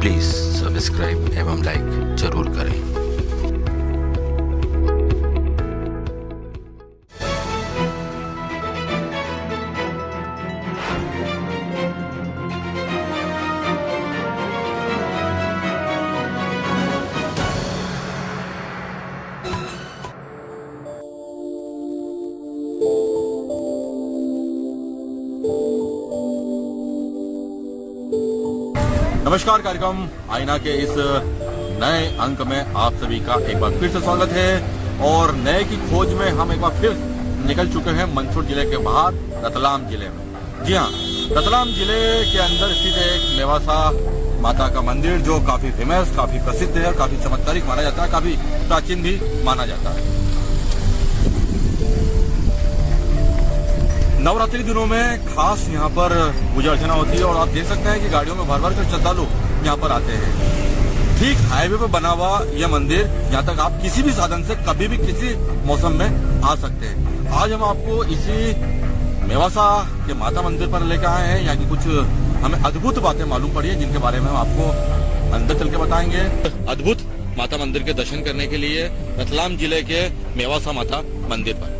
Please subscribe एवं like जरूर करें। नमस्कार, कार्यक्रम आईना के इस नए अंक में आप सभी का एक बार फिर से स्वागत है। और नए की खोज में हम एक बार फिर निकल चुके हैं मंदसौर जिले के बाहर रतलाम जिले में। जी हाँ, रतलाम जिले के अंदर स्थित एक मेवासा माता का मंदिर जो काफी फेमस, काफी प्रसिद्ध है, काफी चमत्कारिक माना जाता है, काफी प्राचीन भी माना जाता है। नवरात्रि दिनों में खास यहाँ पर पूजा अर्चना होती है और आप देख सकते हैं कि गाड़ियों में भर भर कर श्रद्धालु यहाँ पर आते हैं। ठीक हाईवे पर बना हुआ यह मंदिर, यहाँ तक आप किसी भी साधन से कभी भी किसी मौसम में आ सकते हैं। आज हम आपको इसी मेवासा के माता मंदिर पर लेकर आए हैं। यहाँ की कुछ हमें अद्भुत बातें मालूम पड़ी है, जिनके बारे में हम आपको अंदर चल के बताएंगे। अद्भुत माता मंदिर के दर्शन करने के लिए रतलाम जिले के मेवासा माता मंदिर पर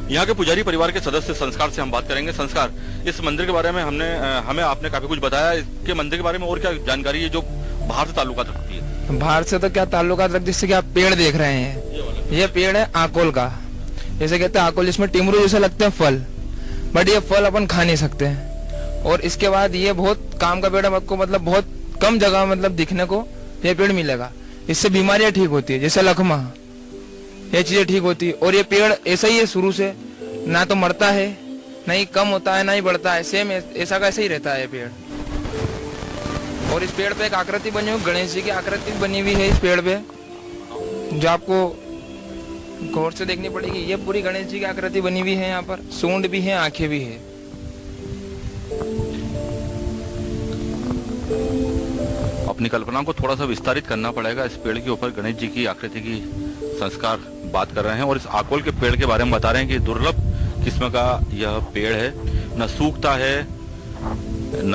यहाँ के पुजारी परिवार के सदस्य संस्कार से हम बात करेंगे। संस्कार, इस मंदिर के बारे में हमें आपने काफी कुछ बताया। इसके मंदिर के बारे में और क्या जानकारी है जो बाहर से ताल्लुकात रखती है? बाहर से तो क्या ताल्लुकात रखती है, जैसे कि आप पेड़ देख रहे हैं, ये पेड़ है आकोल का, जैसे कहते हैं आकोल, जिसमें टिमरू जैसे लगते हैं फल, बट ये फल अपन खा नहीं सकते हैं। और इसके बाद ये बहुत काम का पेड़ है, आपको मतलब बहुत कम जगह मतलब दिखने को ये पेड़ मिलेगा। इससे बीमारियां ठीक होती है, जैसे लखमा, ये चीजें ठीक होती है। और ये पेड़ ऐसा ही है शुरू से, ना तो मरता है, ना ही कम होता है, ना ही बढ़ता है, सेम ऐसा का ऐसा ही रहता है ये पेड़। और इस पेड़ पे एक आकृति बनी हुई, गणेश जी की आकृति बनी हुई है इस पेड़ पे, जो आपको गौर से देखनी पड़ेगी। ये पूरी गणेश जी की आकृति बनी हुई है, यहाँ पर सूंड भी है, आंखें भी है। अपनी कल्पना को थोड़ा सा विस्तारित करना पड़ेगा। इस पेड़ के ऊपर गणेश जी की आकृति की संस्कार बात कर रहे हैं और इस आकोल के पेड़ के बारे में बता रहे हैं कि दुर्लभ किस्म का यह पेड़ है, न सूखता है न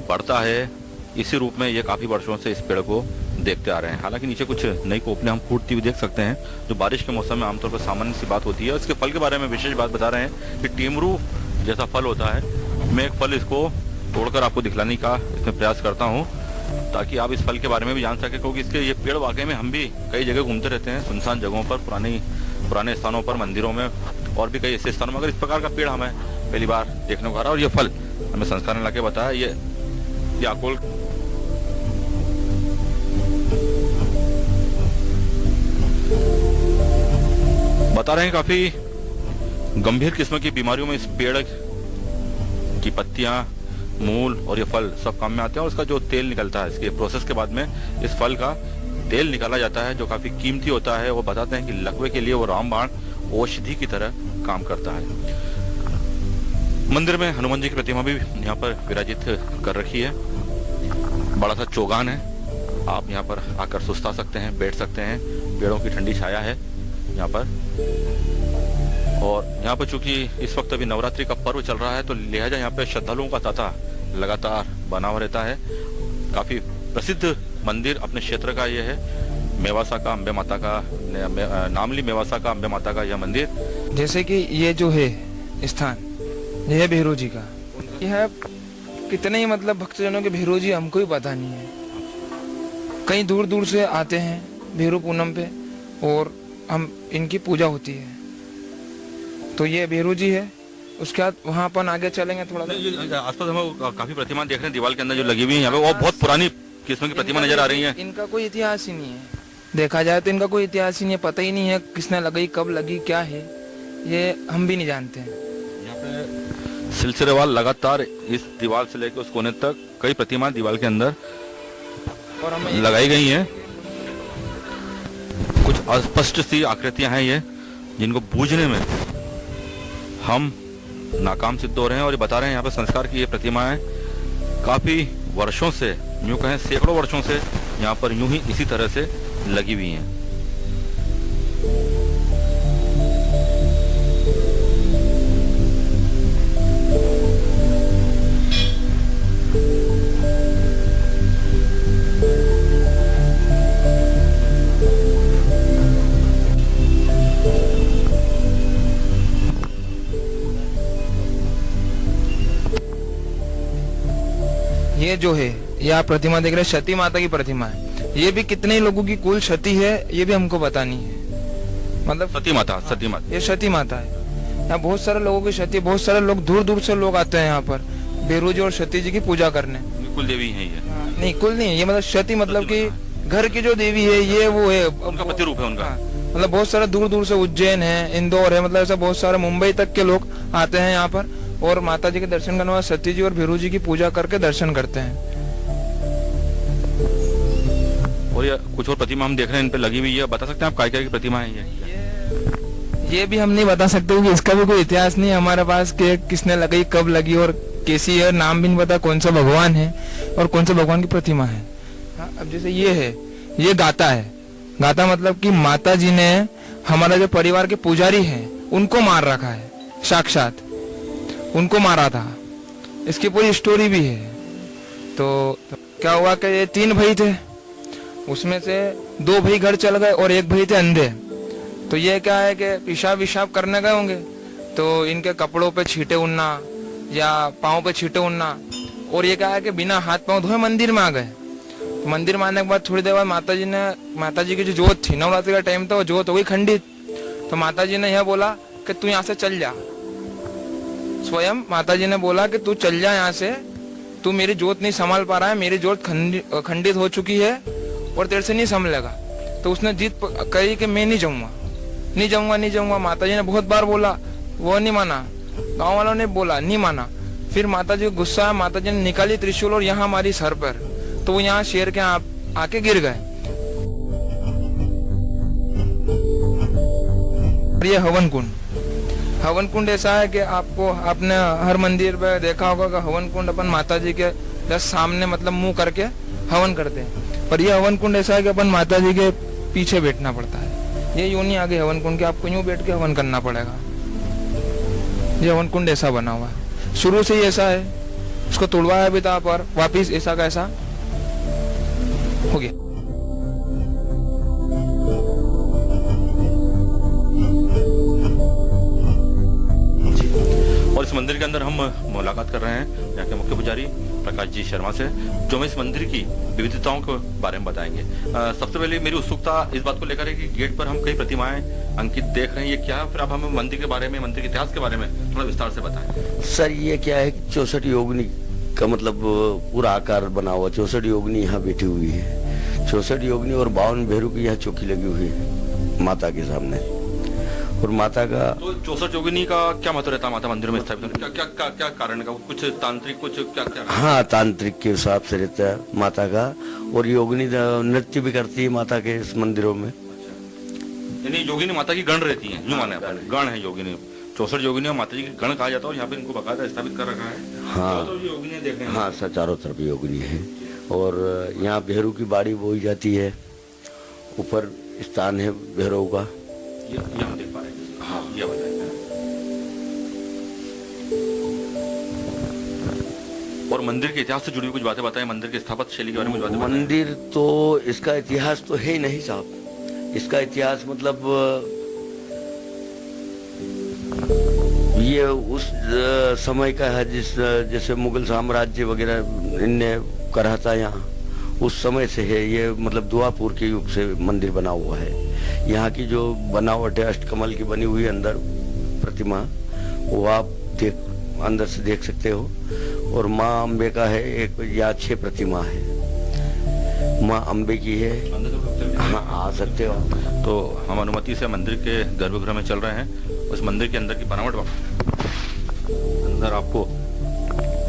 बढ़ता है। इसी रूप में ये काफी वर्षों से इस पेड़ को देखते आ रहे हैं। हालांकि नीचे कुछ नई कोपलें हम फूटती हुई देख सकते हैं, जो बारिश के मौसम में आमतौर पर सामान्य सी बात होती है। इसके फल के बारे में विशेष बात बता रहे हैं कि टीमरू जैसा फल होता है। मैं एक फल इसको तोड़कर आपको दिखलाने का इसमें प्रयास करता हूँ, ताकि आप इस फल के बारे में भी जान सके, क्योंकि इसके ये पेड़ वाकई में हम भी कई जगह घूमते रहते हैं, सुनसान जगहों पर, पुराने स्थानों पर, मंदिरों में और भी कई ऐसे स्थानों में। अगर इस प्रकार का पेड़ हमें पहली बार देखने को आ रहा है और ये फल हमें संस्कार ने लाके बताया। ये आकोल बता रहे हैं काफी गंभीर किस्म की बीमारियों में इस पेड़ की पत्तियां, मूल और ये फल सब काम में आते हैं। और इसका जो तेल निकलता है, इसके प्रोसेस के बाद में इस फल का तेल निकाला जाता है, जो काफी कीमती होता है। वो बताते हैं कि लकवे के लिए वो रामबाण औषधि की तरह काम करता है। मंदिर में हनुमान जी की प्रतिमा भी यहाँ पर विराजित कर रखी है। बड़ा सा चौगान है, आप यहाँ पर आकर सुस्ता सकते हैं, बैठ सकते हैं। पेड़ों की ठंडी छाया है यहाँ पर। और यहाँ पर चूंकि इस वक्त अभी नवरात्रि का पर्व चल रहा है, तो लिहाजा यहाँ पे श्रद्धालुओं का तांता लगातार बना हुआ रहता है। काफी प्रसिद्ध मंदिर अपने क्षेत्र का ये है, मेवासा का अम्बे माता का, नामली मेवासा का अम्बे माता का यह मंदिर। जैसे कि ये जो है स्थान, यह है भैरव जी का। यह कितने ही मतलब भक्तजनों के भैरव जी हमको ही पता नहीं है। कई दूर दूर से आते हैं भैरव पूनम पे और हम इनकी पूजा होती है। तो ये भैरव जी है। उसके बाद वहाँ अपन आगे चलेंगे थोड़ा। आसपास हम काफी प्रतिमा देख रहे हैं दीवार के अंदर जो लगी हुई है यहाँ पे, वो बहुत पुरानी किस्म की प्रतिमा नजर आ रही है। इनका कोई इतिहास ही नहीं है, देखा जाए तो इनका कोई इतिहास ही नहीं है, पता ही नहीं है किसने लगाई, कब लगी, क्या है, ये हम भी नहीं जानते हैं। यहाँ पे सिलसिलेवार लगातार इस दीवार से लेकर उस कोने तक कई प्रतिमा दीवार के अंदर और हमें लगाई गई हैं। कुछ अस्पष्ट सी आकृतियां हैं ये, जिनको बूझने में हम नाकाम सिद्ध हो रहे हैं। और ये बता रहे हैं यहाँ पे संस्कार की ये प्रतिमाएं काफी वर्षों से, यूं कहें सैकड़ों वर्षों से यहाँ पर यूं ही इसी तरह से लगी हुई हैं। ये जो है, ये आप प्रतिमा देख रहे हैं, सती माता की प्रतिमा है। ये भी कितने ही लोगों की कुल सती है ये भी हमको पता नहीं है। मतलब सती माता, सती माता, ये सती माता है। यहाँ बहुत सारे लोगों की सती, बहुत सारे लोग दूर दूर से लोग आते हैं यहाँ पर भैरव जी और सती जी की पूजा करने। कुल देवी है ये? नहीं, कुल नहीं, ये मतलब सती मतलब कि घर की जो देवी है, ये वो है, उनका पति रूप है उनका। मतलब बहुत सारे दूर दूर से, उज्जैन है, इंदौर है, मतलब ऐसा बहुत सारे मुंबई तक के लोग आते हैं यहाँ पर और माता जी के दर्शन करने वाले सती जी और भैरव जी की पूजा करके दर्शन करते हैं। और ये कुछ और प्रतिमा हम देख रहे हैं इन पे लगी हुई है, बता सकते हैं आप काय काय की प्रतिमा है ये भी हम नहीं बता सकते क्योंकि इसका भी कोई इतिहास नहीं है हमारे पास कि किसने लगाई, कब लगी और कैसी है, नाम भी नहीं पता कौन सा भगवान है और कौन सा भगवान की प्रतिमा है। अब जैसे ये है, ये गाता है। गाता मतलब कि माता जी ने हमारा जो परिवार के पुजारी है उनको मार रखा है, साक्षात उनको मारा था। इसकी पूरी स्टोरी भी है। तो क्या हुआ कि ये 3 भाई थे, उसमें से 2 भाई घर चल गए और 1 भाई थे अंधे। तो ये क्या है कि पेशाब विशाब करने गए होंगे तो इनके कपड़ों पे छींटे उड़ना या पाँव पे छींटे उड़ना, और ये क्या है कि बिना हाथ पाँव धोए मंदिर में आ गए। तो मंदिर में आने के बाद थोड़ी देर बाद माता जी की जो जोत थी, नवरात्रि का टाइम था, वो जोत हो गई खंडित। तो माता जी ने यह बोला कि तू यहाँ से चल जा। स्वयं माताजी ने बोला कि तू चल जा यहाँ से, तू मेरी जोत नहीं संभाल पा रहा है, मेरी जोत खंडित हो चुकी है और तेरे से नहीं संभलेगा। तो उसने जीत कही कि मैं नहीं जाऊंगा, नहीं जाऊंगा, नहीं जाऊंगा। माताजी ने बहुत बार बोला, वो नहीं माना, गांव वालों ने बोला, नहीं माना। फिर माताजी को गुस्सा आया, माताजी ने निकाली त्रिशूल और यहाँ हमारी सर पर, तो वो यहाँ शेर के आके गिर गए। ये हवन कुंड, हवन कुंड ऐसा है कि आपने हर मंदिर पे देखा होगा कि हवन कुंड अपन माताजी के जस्ट सामने मतलब मुंह करके हवन करते हैं, पर ये हवन कुंड ऐसा है कि अपन माताजी के पीछे बैठना पड़ता है। ये यूं नहीं आगे हवन कुंड के आपको यूं बैठ के हवन करना पड़ेगा। ये हवन कुंड ऐसा बना हुआ है, शुरू से ही ऐसा है, उसको तोड़वाया भी था पर वापिस ऐसा का ऐसा हो गया। और इस मंदिर के अंदर हम मुलाकात कर रहे हैं यहाँ के मुख्य पुजारी प्रकाश जी शर्मा से, जो हमें इस मंदिर की विविधताओं के बारे में बताएंगे। सबसे पहले मेरी उत्सुकता इस बात को लेकर है कि गेट पर हम कई प्रतिमाएं अंकित देख रहे हैं, ये क्या है? फिर आप हमें मंदिर के बारे में, मंदिर के इतिहास के बारे में थोड़ा विस्तार से बताएं। सर ये क्या है कि 64 योगिनी का मतलब पूरा आकार बना हुआ, 64 योगिनी यहाँ बैठी हुई है। 64 योगिनी और 52 भैरू की यहाँ चौकी लगी हुई है माता के सामने। और माता का तो 64 योगिनी का क्या महत्व रहता है माता मंदिर में स्थापित? क्या कारण का? कुछ तांत्रिक, कुछ क्या? हाँ, तांत्रिक के हिसाब से रहता है माता का। और योगिनी नृत्य भी करती है माता के इस मंदिरों में। यानी योगिनी माता की गण रहती है, यूं माने अपन, गण है योगिनी। 64 योगिनी और माता जी की गण कहा जाता है और यहाँ पे इनको बकायदा स्थापित कर रखा है। हाँ, तो योगिनी देख रहे हैं। हाँ सर, चारों तरफ योगिनी है। और यहाँ भैरू की बाड़ी बोई जाती है, ऊपर स्थान है भैरव का। ये हम देख पा रहे हैं। हाँ, ये बताइए। और मंदिर के इतिहास से जुड़ी कुछ बातें बताएं, मंदिर के स्थापत्य शैली के बारे में कुछ बातें बताएं। मंदिर तो इसका इतिहास तो है ही नहीं साहब। इसका इतिहास मतलब ये उस समय का है जैसे मुगल साम्राज्य वगैरह इनने करा था यहाँ, उस समय से है ये। मतलब दुआपुर के युग से मंदिर बना हुआ है। यहाँ की जो बनावट है अष्टकमल की बनी हुई अंदर प्रतिमा, वो आप अंदर से देख सकते हो। और माँ अम्बे का है एक या 6 प्रतिमा है, माँ अम्बे की है। हाँ, आ सकते हो। तो हम अनुमति से मंदिर के गर्भगृह में चल रहे हैं। उस मंदिर के अंदर की बनावट अंदर आपको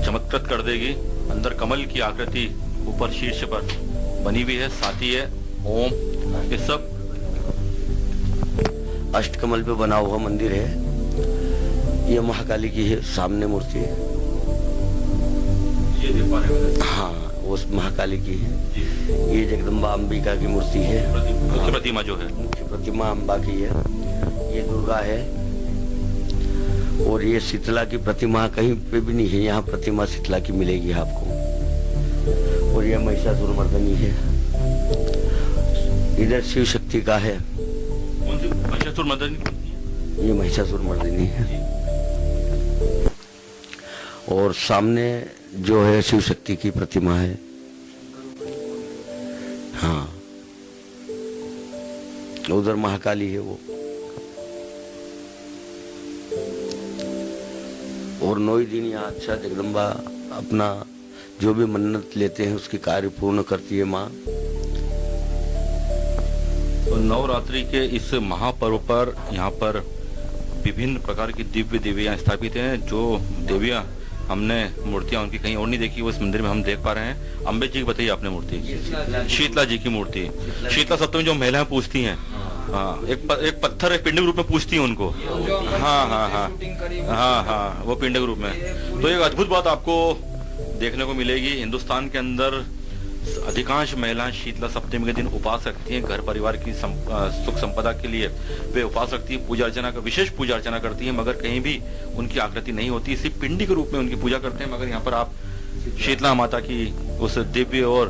चमत्कृत कर देगी। अंदर कमल की आकृति ऊपर शीर्ष पर बनी हुई है, साथ ही है ओम। ये सब अष्टकमल पे बना हुआ मंदिर है। ये महाकाली की है सामने मूर्ति है, ये देख पा रहे हैं। हाँ, वो महाकाली की है। ये जगदम्बा अंबिका की मूर्ति है, मुख्य प्रतिमा जो है, मुख्य प्रतिमा अम्बा की है। ये दुर्गा है। और ये शीतला की प्रतिमा कहीं पे भी नहीं है, यहाँ प्रतिमा शीतला की मिलेगी आपको। और ये महिषासुर मर्दनी है। इधर शिव शक्ति का है। कौन सी महिषासुर मर्दनी? ये महिषासुर मर्दिनी है। और सामने जो है शिव शक्ति की प्रतिमा है। हाँ, उधर महाकाली है वो। और 9 दिन यहाँ अच्छा जगदम्बा अपना जो भी मन्नत लेते हैं उसकी कार्य पूर्ण करती है माँ। तो नवरात्रि के इस महापर्व पर यहाँ पर विभिन्न प्रकार की दिव्य देवियाँ स्थापित हैं। जो देवियाँ हमने मूर्तियाँ उनकी कहीं और नहीं देखी, वो इस मंदिर में हम देख पा रहे हैं। अम्बे जी की बताइए आपने मूर्ति, शीतला जी की मूर्ति। शीतला सप्तमी जो महिलाएं पूछती हैं, हाँ, एक पत्थर एक पिंड के रूप में पूछती हैं उनको। हाँ हाँ हाँ हाँ हाँ, वो पिंड के रूप में। तो एक अद्भुत बात आपको देखने को मिलेगी। हिंदुस्तान के अंदर अधिकांश महिलाएं शीतला सप्तमी के दिन उपवास रखती हैं। घर परिवार की सुख संपदा के लिए वे उपवास रखती है, पूजा अर्चना का विशेष पूजा अर्चना करती है, मगर कहीं भी उनकी आकृति नहीं होती। इसी पिंडी के रूप में उनकी पूजा करते हैं। मगर यहाँ पर आप शीतला माता की उस दिव्य और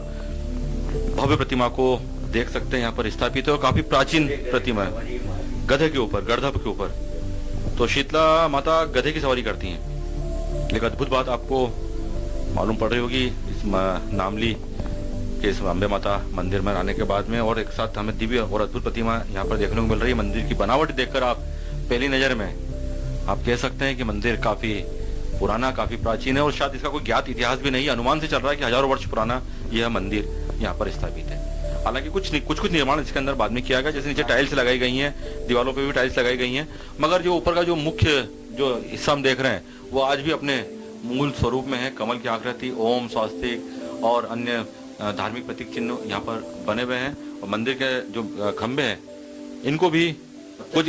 भव्य प्रतिमा को देख सकते हैं। यहाँ पर स्थापित है और काफी प्राचीन प्रतिमा है, गधे के ऊपर, गर्दभ के ऊपर। तो शीतला माता गधे की सवारी करती हैं। एक अद्भुत बात आपको मालूम पड़ रही होगी इस नामली के इस अम्बे माता मंदिर में आने के बाद में। और एक साथ हमें दिव्य और अद्भुत प्रतिमा यहाँ पर देखने को मिल रही है। मंदिर की बनावट देखकर आप पहली नजर में आप कह सकते हैं कि मंदिर काफी पुराना, काफी प्राचीन है और शायद इसका कोई ज्ञात इतिहास भी नहीं है। अनुमान से चल रहा है कि हजारों वर्ष पुराना यह मंदिर यहाँ पर स्थापित है। हालांकि कुछ निर्माण इसके अंदर बाद में किया गया, जैसे नीचे टाइल्स लगाई गई हैं, दीवारों पे भी टाइल्स लगाई गई हैं, मगर जो ऊपर का जो मुख्य जो हिस्सा हम देख रहे हैं वो आज भी अपने मूल स्वरूप में है। कमल की आकृति, ओम, स्वास्तिक और अन्य धार्मिक प्रतीक चिन्ह यहाँ पर बने हुए हैं। और मंदिर के जो खंभे हैं इनको भी कुछ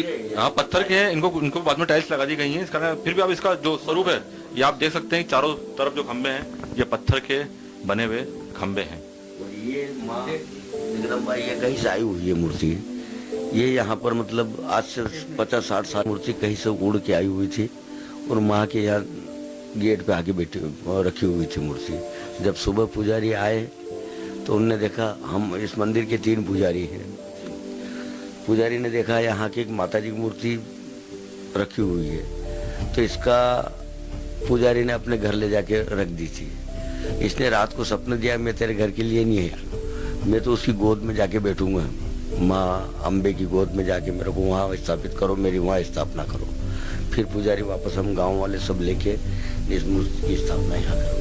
पत्थर के हैं, इनको बाद में टाइल्स लगा दी गई हैं। इस कारण फिर भी आप इसका जो स्वरूप है ये आप देख सकते हैं। चारों तरफ जो खंभे हैं ये पत्थर के बने हुए खंभे हैं। और ये माँ जगदम्बा ये कहीं से आई हुई है मूर्ति। ये यहाँ पर मतलब आज से 50-60 साल मूर्ति कहीं से उड़ के आई हुई थी और माँ के यहाँ गेट पे आके बैठी रखी हुई थी मूर्ति। जब सुबह पुजारी आए तो उनने देखा, हम इस मंदिर के 3 पुजारी हैं। पुजारी ने देखा यहाँ की एक माता जी की मूर्ति रखी हुई है, तो इसका पुजारी ने अपने घर ले जाके रख दी थी। इसने रात को सपना दिया, मैं तेरे घर के लिए नहीं है, मैं तो उसकी गोद में जाके बैठूंगा, माँ अम्बे की गोद में जाके मेरे को वहाँ स्थापित करो, मेरी वहाँ स्थापना करो। फिर पुजारी वापस हम गांव वाले सब लेके इस मूर्ति की स्थापना यहाँ करो।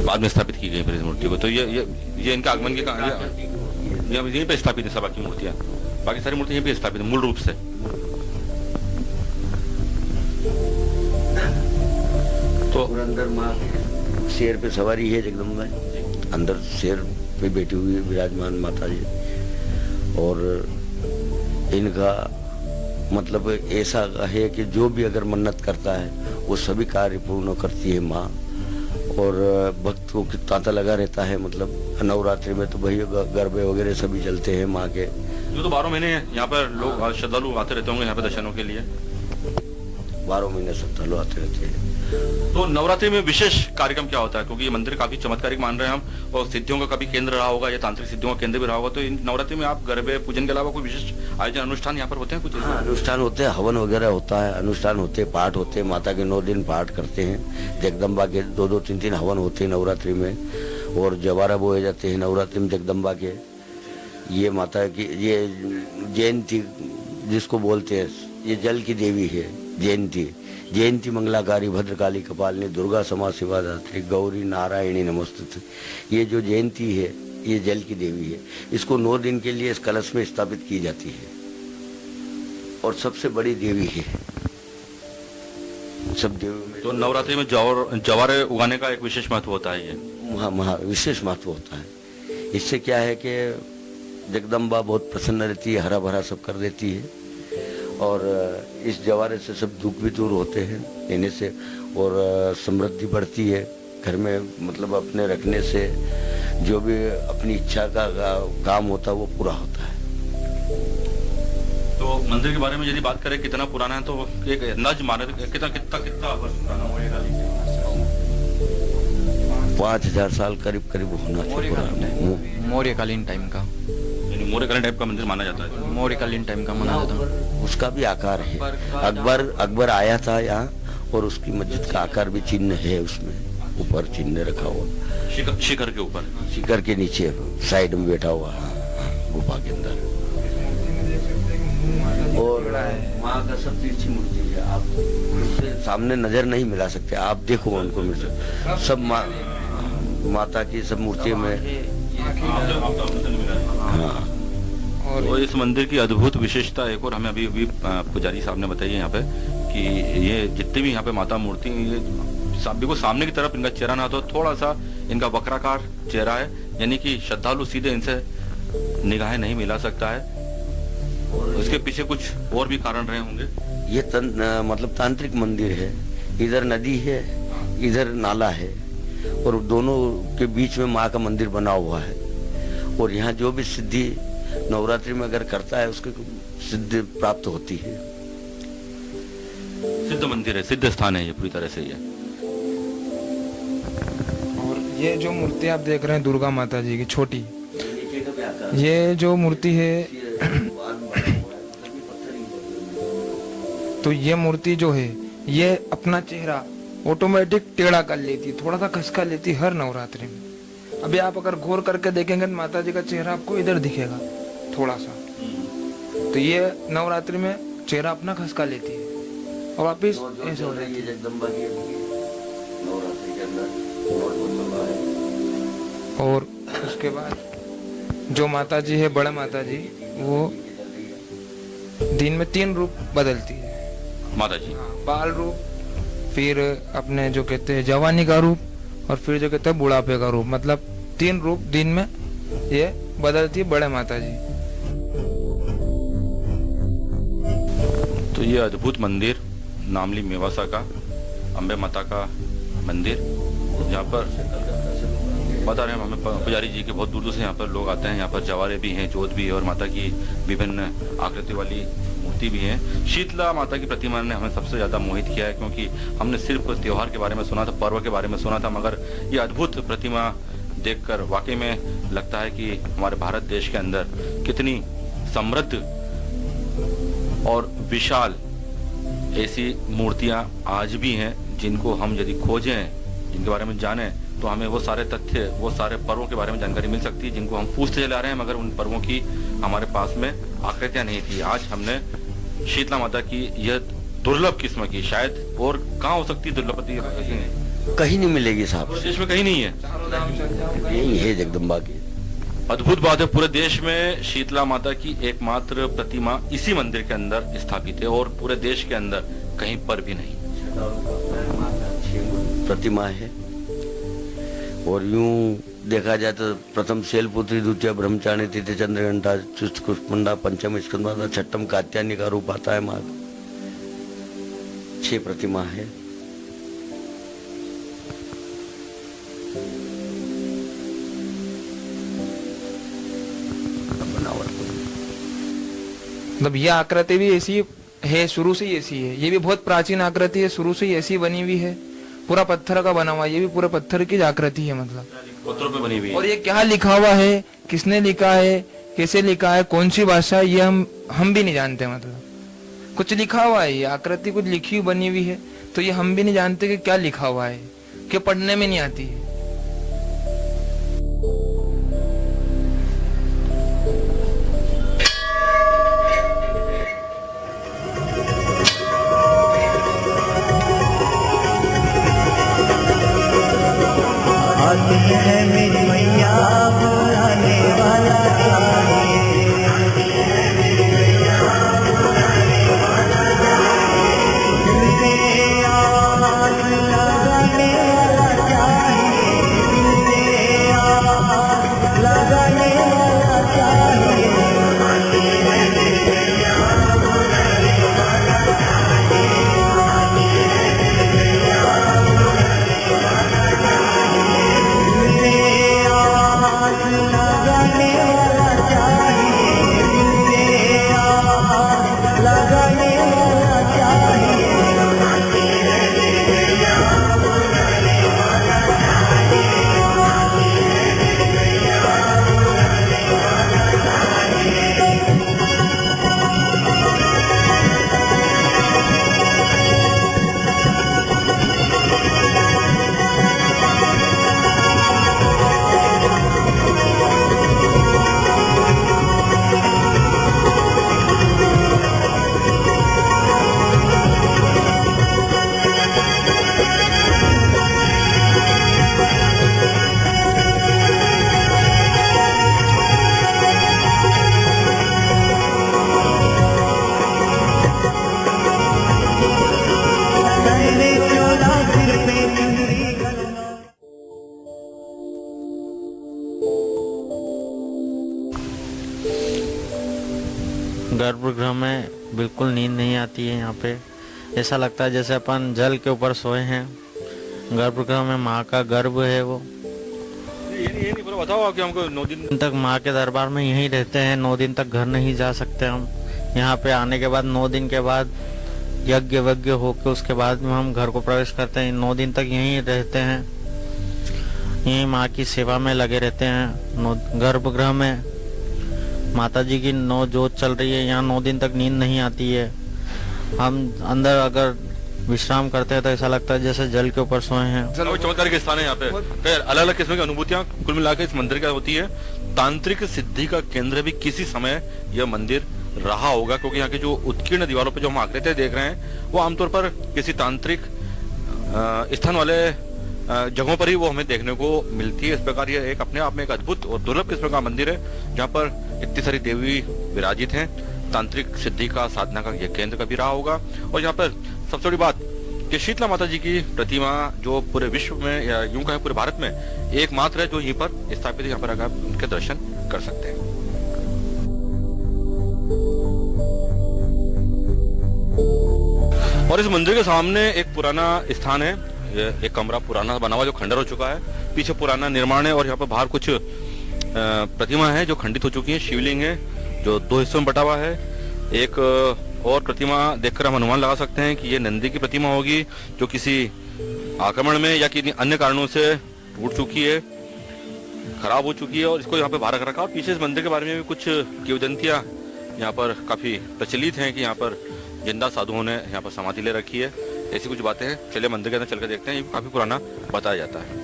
बाद में स्थापित की गई फिर इस मूर्ति को। तो ये इनका आगमन की कहानी यहीं पे स्थापित है। सब बाकी मूर्तियां, बाकी सारी मूर्तियां यहीं पे स्थापित है मूल रूप से। तो अंदर माँ शेर पे सवारी है जगदम्बा, अंदर शेर पे बैठी हुई है विराजमान माता जी। और इनका मतलब ऐसा है कि जो भी अगर मन्नत करता है वो सभी कार्य पूर्ण करती है माँ। और भक्त को तांता लगा रहता है, मतलब नवरात्रि में तो भाई गरबे वगैरह सभी चलते हैं माँ के। जो तो 12 महीने यहाँ पर लोग श्रद्धालु आते रहते होंगे यहाँ पे दर्शनों के लिए। 12 महीने श्रद्धालु आते रहते हैं। तो नवरात्रि में विशेष कार्यक्रम क्या होता है? क्योंकि ये मंदिर काफी चमत्कारिक मान रहे हैं हम, और सिद्धियों का कभी केंद्र रहा होगा, या तांत्रिक सिद्धियों का केंद्र भी रहा होगा। तो इन नवरात्रि में आप गरबे पूजन के अलावा कोई विशेष आयोजन अनुष्ठान यहाँ पर होते हैं कुछ? हाँ, अनुष्ठान होते हैं, हवन वगैरह होता है, अनुष्ठान होते हैं, पाठ होते हैं। माता के 9 दिन पाठ करते हैं। जगदम्बा के 2-2, 3-3 हवन होते हैं नवरात्रि में। और जवारा बोए जाते हैं नवरात्रि में जगदम्बा के। ये माता की ये जयंती जिसको बोलते हैं, ये जल की देवी है जयंती। जयंती मंगलाकारी भद्रकाली कपालिनी दुर्गा समा शिवा धात्री गौरी नारायणी नमस्तुते। ये जो जयंती है ये जल की देवी है। इसको 9 दिन के लिए इस कलश में स्थापित की जाती है और सबसे बड़ी देवी है सब देवी में। तो नवरात्रि में जवारे उगाने का एक विशेष महत्व होता है। ये विशेष महत्व होता है। इससे क्या है कि जगदम्बा बहुत प्रसन्न रहती है, हरा भरा सब कर देती है। और इस जवारे से सब दुख भी दूर होते हैं लेने से, और समृद्धि बढ़ती है घर में। मतलब अपने रखने से जो भी अपनी इच्छा का काम होता है वो पूरा होता है। तो मंदिर के बारे में यदि बात करें कितना पुराना है, तो एक अंदाज माने कितना वर्ष पुराना होगा? 5000 साल करीब होना चाहिए। मौर्यकालीन टाइम का, मौर्यकालीन टाइप का मंदिर माना जाता है। मौर्यकालीन टाइम का माना जाता है। उसका भी आकार है। अकबर आया था यहाँ, और उसकी मस्जिद का आकार भी चिन्ह है उसमें, ऊपर चिन्ह रखा हुआ शिखर के ऊपर, शिखर के नीचे साइड में बैठा हुआ गुफा के अंदर। और माँ का सब तिरछी मूर्ति है, आप उससे सामने नजर नहीं मिला सकते। आप देखो उनको मिल सब माता की सब मूर्तियों में। हाँ। और इस मंदिर की अद्भुत विशेषता एक और हमें अभी पुजारी साहब ने बताई है यहाँ पे, कि ये जितने भी यहाँ पे माता मूर्ति, ये बिल्कुल सामने की तरफ इनका चेहरा ना, तो थोड़ा सा इनका वक्राकार चेहरा है, यानी कि श्रद्धालु सीधे इनसे निगाहें नहीं मिला सकता है। और इसके पीछे कुछ और भी कारण रहे होंगे। ये मतलब तांत्रिक मंदिर है। इधर नदी है, इधर नाला है, और दोनों के बीच में माँ का मंदिर बना हुआ है। और यहाँ जो भी सिद्धि नवरात्रि में अगर करता है उसको सिद्धि प्राप्त होती है। सिद्ध मंदिर है, सिद्ध स्थान है ये पूरी तरह से। और ये जो मूर्ति आप देख रहे हैं दुर्गा माता जी की छोटी, ये जो मूर्ति है तो ये मूर्ति जो है ये अपना चेहरा ऑटोमेटिक टेढ़ा कर लेती, थोड़ा सा खसका लेती हर नवरात्रि में। अभी आप अगर गौर करके देखेंगे तो माता जी का चेहरा आपको इधर दिखेगा थोड़ा सा, तो ये नवरात्रि में चेहरा अपना खसका लेती है। और वापिस जो ऐसे हो चल रही जाती है जगदम्बा की अभी नवरात्रि के अंदर नौ बन रहा है। और उसके बाद जो माता जी है, बड़ा माता जी, वो दिन में 3 रूप बदलती है। माता जी बाल रूप, फिर अपने जो कहते हैं जवानी का रूप, और फिर जो कहते हैं बुढ़ापे का रूप। मतलब 3 रूप दिन में ये बदलती है बड़े माता जी। तो ये अद्भुत मंदिर नामली मेवासा का अम्बे माता का मंदिर, यहाँ पर बता रहे हैं हमें पुजारी जी के बहुत दूर दूर से यहाँ पर लोग आते हैं। यहाँ पर जवारे भी हैं, जोत भी है और माता की विभिन्न आकृति वाली मूर्ति भी है। शीतला माता की प्रतिमा ने हमें सबसे ज्यादा मोहित किया है, क्योंकि हमने सिर्फ त्योहार के बारे में सुना था, पर्व के बारे में सुना था, मगर ये अद्भुत प्रतिमा देखकर वाकई में लगता है कि हमारे भारत देश के अंदर कितनी समृद्ध और विशाल ऐसी मूर्तियां आज भी हैं, जिनको हम यदि खोजें, जिनके बारे में जानें, तो हमें वो सारे तथ्य, वो सारे पर्वों के बारे में जानकारी मिल सकती है जिनको हम पूछते चले आ रहे हैं, मगर उन पर्वों की हमारे पास में आकृतियां नहीं थी। आज हमने शीतला माता की यह दुर्लभ किस्म की, शायद और कहाँ हो सकती है दुर्लभती, कहीं नहीं मिलेगी साहब, देश में कहीं नहीं है। यही है जगदम्बा की। अद्भुत बात है, पूरे देश में शीतला माता की एकमात्र प्रतिमा इसी मंदिर के अंदर स्थापित है और पूरे देश के अंदर कहीं पर भी नहीं। प्रतिमा है और यूं देखा जाए तो प्रथम शैलपुत्री, द्वितीय ब्रह्मचारिणी, तृतीय चंद्रघंटा, चतुर्थ कुष्मांडा, पंचम स्कंदमाता, छठम कात्यायनी का रूप आता है माँ। 6 प्रतिमा है। मतलब ये आकृति भी ऐसी है, शुरू से ही ऐसी है। ये भी बहुत प्राचीन आकृति है, शुरू से ही ऐसी बनी हुई है। पूरा पत्थर का बना हुआ, ये भी पूरा पत्थर की आकृति है। मतलब पत्थरों पे बनी हुई है। और ये क्या लिखा हुआ है, किसने लिखा है, कैसे लिखा है, कौन सी भाषा, ये हम भी नहीं जानते। मतलब कुछ लिखा हुआ है, ये आकृति कुछ लिखी हुई बनी हुई है, तो ये हम भी नहीं जानते कि क्या लिखा हुआ है, कि पढ़ने में नहीं आती है। गर्भगृह में बिल्कुल नींद नहीं आती है। यहाँ पे ऐसा लगता है जैसे अपन जल के ऊपर सोए हैं। गर्भगृह में माँ का गर्भ है वो। ये नहीं पूरा बताओ कि हमको 9 दिन तक माँ के दरबार में यहीं रहते हैं। 9 दिन तक घर नहीं जा सकते हम। यहाँ पे आने के बाद 9 दिन के बाद यज्ञ वज्ञ होके उसके बाद में हम घर को प्रवेश करते हैं। 9 दिन तक यहीं रहते हैं, यहीं माँ की सेवा में लगे रहते हैं। गर्भगृह में माता जी की 9 जोत चल रही है। यहाँ 9 दिन तक नींद नहीं आती है। हम अंदर अगर विश्राम करते हैं तो ऐसा लगता है जैसे जल के ऊपर सोए हैं। काफी चमत्कार के स्थान है यहाँ पे, कई अलग अलग किस्म की अनुभूतियां कुल मिलाकर इस मंदिर का होती है। तांत्रिक सिद्धि का केंद्र भी किसी समय यह मंदिर रहा होगा, क्योंकि यहाँ की जो उत्कीर्ण दीवारों पे जो हम आकृतियां देख रहे हैं वो आमतौर पर किसी तांत्रिक स्थान वाले जगहों पर ही वो हमें देखने को मिलती है। इस प्रकार यह एक अपने आप में एक अद्भुत और दुर्लभ किस्म का मंदिर है, जहाँ पर इतनी सारी देवी विराजित हैं। तांत्रिक सिद्धि का साधना का यह केंद्र कभी रहा होगा। और यहाँ पर सबसे बड़ी बात कि शीतला माता जी की प्रतिमा जो पूरे विश्व में या यूं कहें पूरे भारत में एकमात्र है जो यहीं पर स्थापित है। यहाँ पर अगर आप उनके दर्शन कर सकते हैं। और इस मंदिर के सामने एक पुराना स्थान है, एक कमरा पुराना बना हुआ जो खंडर हो चुका है, पीछे पुराना निर्माण है और यहाँ पर बाहर कुछ प्रतिमा है जो खंडित हो चुकी है। शिवलिंग है जो 2 हिस्सों में बटा हुआ है। एक और प्रतिमा देखकर हम अनुमान लगा सकते हैं कि ये नंदी की प्रतिमा होगी जो किसी आक्रमण में या किसी अन्य कारणों से टूट चुकी है, खराब हो चुकी है और इसको यहाँ पे बाहर रख रखा। और पीछे इस मंदिर के बारे में भी कुछ किंवदंतियां यहाँ पर काफी प्रचलित हैं कि यहाँ पर जिंदा साधुओं ने यहाँ पर समाधि ले रखी है, ऐसी कुछ बातें हैं। चलिए मंदिर के अंदर चलकर देखते हैं। ये काफी पुराना बताया जाता है।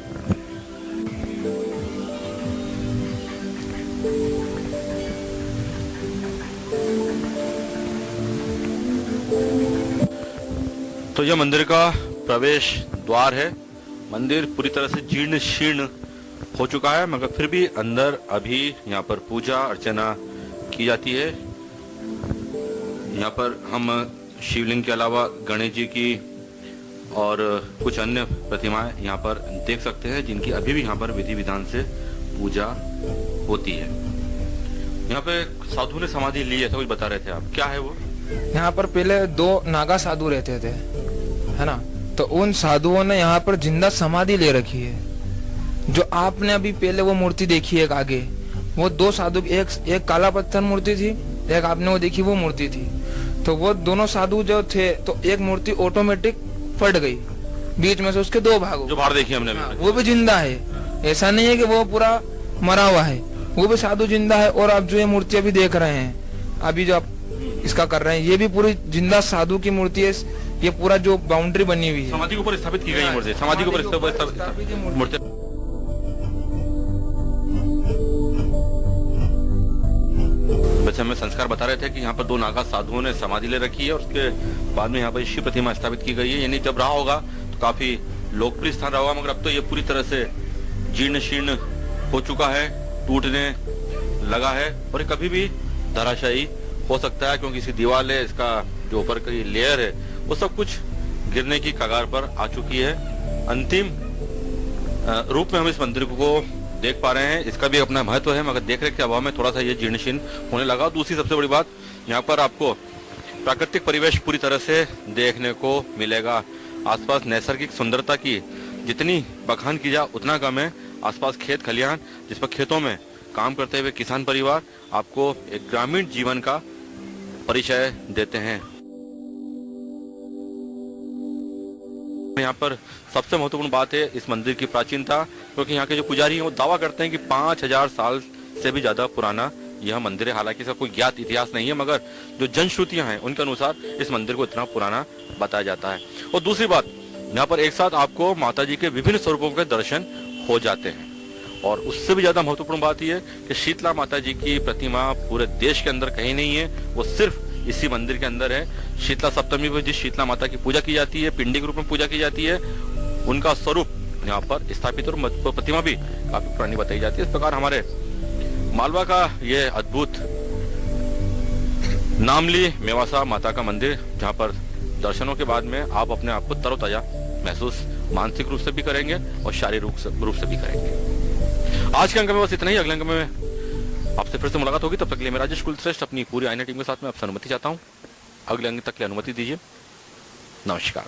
तो यह मंदिर का प्रवेश द्वार है। मंदिर पूरी तरह से जीर्ण शीर्ण हो चुका है, मगर फिर भी अंदर अभी यहाँ पर पूजा अर्चना की जाती है। यहाँ पर हम शिवलिंग के अलावा गणेश जी की और कुछ अन्य प्रतिमाएं यहाँ पर देख सकते हैं, जिनकी अभी भी यहाँ पर विधि विधान से पूजा होती है। यहाँ पे साधु ने समाधि ली है, ऐसा कुछ बता रहे थे आप, क्या है वो? यहाँ पर पहले 2 नागा साधु रहते थे, है ना, तो उन साधुओं ने यहाँ पर जिंदा समाधि ले रखी है। जो आपने अभी पहले वो मूर्ति देखी है आगे, वो 2 साधु, एक काला पत्थर मूर्ति थी, एक आपने वो देखी वो मूर्ति थी। तो वो दोनों साधु जो थे, तो एक मूर्ति ऑटोमेटिक फट गई बीच में से, उसके 2 भाग। जो बाहर देखी हमने, वो भी जिंदा है, ऐसा नहीं है कि वो पूरा मरा हुआ है, वो भी साधु जिंदा है। और आप जो ये मूर्ति अभी देख रहे हैं, अभी जो आप इसका कर रहे हैं, ये भी पूरी जिंदा साधु की मूर्ति है। ये पूरा जो बाउंड्री बनी हुई है समाधि के ऊपर स्थापित की गई मूर्ति, समाधि के ऊपर स्थापित मूर्ति। वैसे हमें संस्कार बता रहे थे कि यहाँ पर 2 नागा साधुओं ने समाधि ले रखी है और उसके बाद में यहाँ पर शिव प्रतिमा स्थापित की गई है। यानी जब रहा होगा तो काफी लोकप्रिय स्थान रहा होगा, मगर अब तो ये पूरी तरह से जीर्ण शीर्ण हो चुका है, टूटने लगा है और कभी भी धराशायी हो सकता है, क्योंकि इसकी दीवार है, इसका जो ऊपर की लेयर है वो सब कुछ गिरने की कगार पर आ चुकी है। अंतिम रूप में हम इस मंदिर को देख पा रहे हैं। इसका भी अपना महत्व है, मगर देख रेख के अभाव में थोड़ा सा ये जीर्ण शीर्ण होने लगा। दूसरी सबसे बड़ी बात, यहाँ पर आपको प्राकृतिक परिवेश पूरी तरह से देखने को मिलेगा। आसपास नैसर्गिक सुंदरता की जितनी बखान की जाए उतना कम है। आसपास खेत खलिहान, जिस पर खेतों में काम करते हुए किसान परिवार आपको एक ग्रामीण जीवन का परिचय देते हैं। यहाँ पर सबसे महत्वपूर्ण बात है इस मंदिर की प्राचीनता, क्योंकि यहाँ के जो पुजारी हैं वो दावा करते हैं कि 5000 साल से भी ज्यादा पुराना यह मंदिर है। हालांकि इसका कोई ज्ञात इतिहास नहीं है, मगर जो जनश्रुतियां हैं उनके अनुसार इस मंदिर को इतना पुराना बताया जाता है। और दूसरी बात, यहाँ पर एक साथ आपको माता जी के विभिन्न स्वरूपों के दर्शन हो जाते हैं। और उससे भी ज्यादा महत्वपूर्ण बात यह है कि शीतला माता जी की प्रतिमा पूरे देश के अंदर कहीं नहीं है, वो सिर्फ इसी मंदिर के अंदर है। शीतला सप्तमी पर जिस शीतला माता की पूजा की जाती है, पिंडी के रूप में पूजा की जाती है, उनका स्वरूप यहाँ पर स्थापित और प्रतिमा भी काफी पुरानी बताई जाती है। इस प्रकार हमारे मालवा का ये अद्भुत नामली मेवासा माता का मंदिर, जहाँ पर दर्शनों के बाद में आप अपने आप को तरोताजा महसूस मानसिक रूप से भी करेंगे और शारीरिक रूप से भी करेंगे। आज के अंक में बस इतना ही। अगले अंक में आपसे फिर से मुलाकात होगी। तब तक के लिए मैं राजेश कुलश्रेष्ठ अपनी पूरी आईना टीम के साथ में आपसे अनुमति चाहता हूँ। अगले अंक तक की अनुमति दीजिए। नमस्कार।